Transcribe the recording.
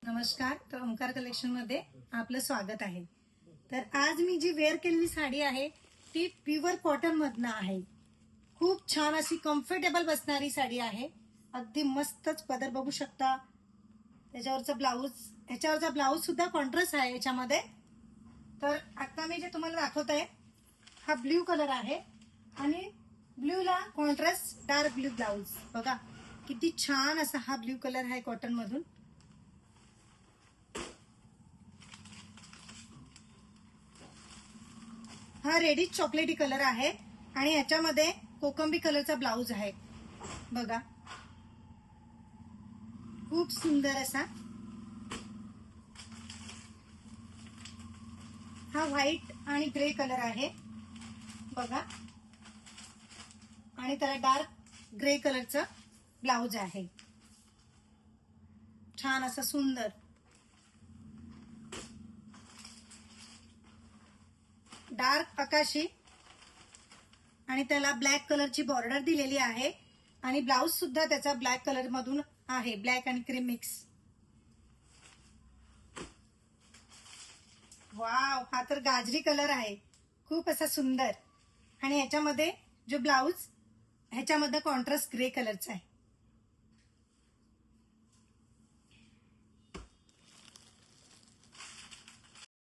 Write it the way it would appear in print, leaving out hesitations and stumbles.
नमस्कार. तर ओंकार कलेक्शन मध्ये आपलं स्वागत आहे. तर आज मी जी वेअर केलेली साडी आहे ती प्युअर कॉटन मधनं आहे. खूप छान अशी कम्फर्टेबल बसणारी साडी आहे. अगदी मस्तच पदर बघू शकता. ह्याच्यावरचा ब्लाऊज सुद्धा कॉन्ट्रास्ट आहे याच्यामध्ये. तर आता मी जे तुम्हाला दाखवत आहे हा ब्ल्यू कलर आहे आणि ब्ल्यूला कॉन्ट्रास्ट डार्क ब्ल्यू ब्लाऊज. बघा किती छान असा हा ब्ल्यू कलर आहे कॉटन मधून. हा रेडिश चॉकलेटी कलर आहे आणि याच्यामध्ये कोकंबी कलरचा ब्लाऊज आहे. बघा खूप सुंदर असा. हा व्हाईट आणि ग्रे कलर आहे बघा आणि त्याला डार्क ग्रे कलरचं ब्लाऊज आहे. छान असं सुंदर डार्क आकाशी आणि त्याला ब्लॅक कलरची बॉर्डर दिलेली आहे आणि ब्लाऊज सुद्धा त्याचा ब्लॅक कलर मधून आहे. ब्लॅक आणि क्रीम मिक्स. वाव, हा तर गाजरी कलर आहे. खूप असा सुंदर. आणि ह्याच्यामध्ये जो ब्लाऊज ह्याच्यामध्ये कॉन्ट्रास्ट ग्रे कलरचा आहे.